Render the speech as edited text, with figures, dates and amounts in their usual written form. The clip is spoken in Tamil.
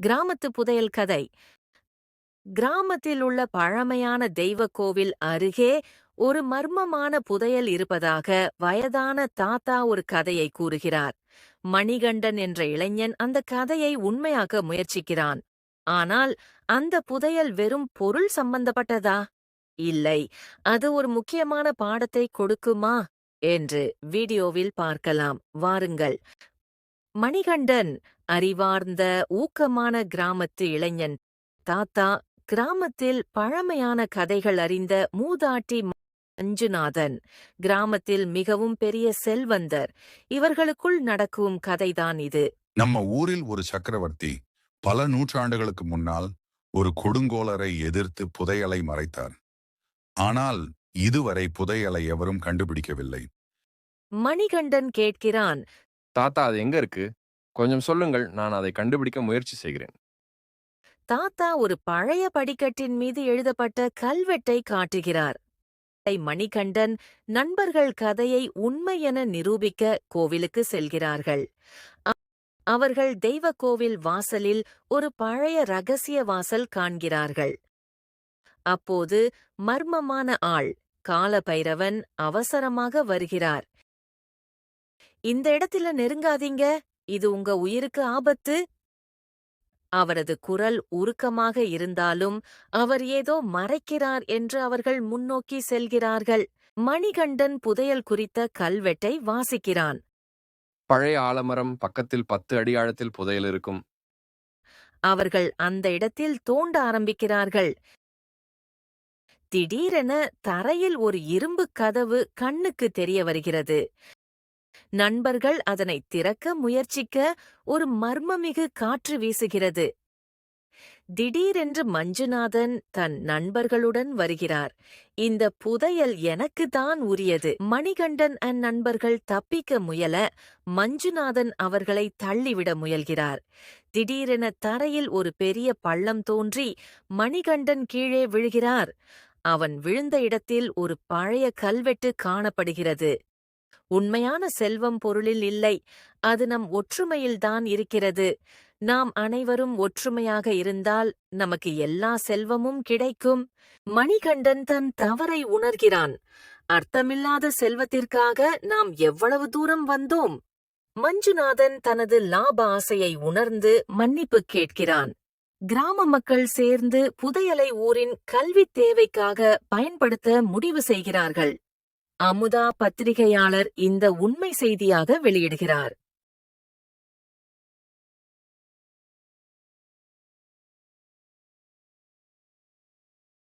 கிராமத்து புதையல் கதை. கிராமத்தில் உள்ள பழமையான தெய்வ கோவில் அருகே ஒரு மர்மமான புதையல் இருப்பதாக வயதான தாத்தா ஒரு கதையை கூறுகிறார். மணிகண்டன் என்ற இளைஞன் அந்த கதையை உண்மையாக்க முயற்சிக்கிறான். ஆனால் அந்த புதையல் வெறும் பொருள் சம்பந்தப்பட்டதா? இல்லை, அது ஒரு முக்கியமான பாடத்தை கொடுக்குமா என்று வீடியோவில் பார்க்கலாம். வாருங்கள். மணிகண்டன் அறிவார்ந்த ஊக்கமான கிராமத்து இளைஞன். தாத்தா கிராமத்தில் பழமையான கதைகள் அறிந்த மூதாட்டி மஞ்சுநாதன் கிராமத்தில் மிகவும் பெரிய செல்வந்தர். இவர்களுக்குள் நடக்கும் கதைதான் இது. நம்ம ஊரில் ஒரு சக்கரவர்த்தி பல நூற்றாண்டுகளுக்கு முன்னால் ஒரு கொடுங்கோலரை எதிர்த்து புதையலை மறைத்தார். ஆனால் இதுவரை புதையலை எவரும் கண்டுபிடிக்கவில்லை. மணிகண்டன் கேட்கிறான், தாத்தா, அது எங்க இருக்கு? கொஞ்சம் சொல்லுங்கள், நான் அதை கண்டுபிடிக்க முயற்சி செய்கிறேன். தாத்தா ஒரு பழைய படிக்கட்டின் மீது எழுதப்பட்ட கல்வெட்டை காட்டுகிறார். மணிகண்டன் நண்பர்கள் கதையை உண்மை என நிரூபிக்க கோவிலுக்கு செல்கிறார்கள். அவர்கள் தெய்வ கோவில் வாசலில் ஒரு பழைய ரகசிய வாசல் காண்கிறார்கள். அப்போது மர்மமான ஆள் காலபைரவன் அவசரமாக வருகிறார். இந்த இடத்துல நெருங்காதீங்க, இது உங்க உயிருக்கு ஆபத்து. அவரது குரல் உருக்கமாக இருந்தாலும் அவர் ஏதோ மறைக்கிறார் என்று அவர்கள் முன்னோக்கி செல்கிறார்கள். மணிகண்டன் புதையல் குறித்த கல்வெட்டை வாசிக்கிறான். பழைய ஆலமரம் பக்கத்தில் 10 அடி ஆழத்தில் புதையல் இருக்கும். அவர்கள் அந்த இடத்தில் தோண்ட ஆரம்பிக்கிறார்கள். திடீரென தரையில் ஒரு இரும்பு கதவு கண்ணுக்கு தெரிய வருகிறது. நண்பர்கள் அதனை திறக்க முயற்சிக்க ஒரு மர்மமிகு காற்று வீசுகிறது. திடீரென்று மஞ்சுநாதன் தன் நண்பர்களுடன் வருகிறார். இந்த புதையல் எனக்குத்தான் உரியது. மணிகண்டன் நண்பர்கள் தப்பிக்க முயல மஞ்சுநாதன் அவர்களை தள்ளிவிட முயல்கிறார். திடீரென தரையில் ஒரு பெரிய பள்ளம் தோன்றி மணிகண்டன் கீழே விழுகிறார். அவன் விழுந்த இடத்தில் ஒரு பழைய கல்வெட்டு காணப்படுகிறது. உண்மையான செல்வம் பொருளில் இல்லை, அது நம் ஒற்றுமையில்தான் இருக்கிறது. நாம் அனைவரும் ஒற்றுமையாக இருந்தால் நமக்கு எல்லா செல்வமும் கிடைக்கும். மணிகண்டன் தன் தவறை உணர்கிறான். அர்த்தமில்லாத செல்வத்திற்காக நாம் எவ்வளவு தூரம் வந்தோம். மஞ்சுநாதன் தனது லாப ஆசையை உணர்ந்து மன்னிப்பு கேட்கிறான். கிராம மக்கள் சேர்ந்து புதையலை ஊரின் கல்வித் தேவைக்காக பயன்படுத்த முடிவு செய்கிறார்கள். அமுதா பத்திரிகையாளர் இந்த உண்மை செய்தியாக வெளியிடுகிறார்.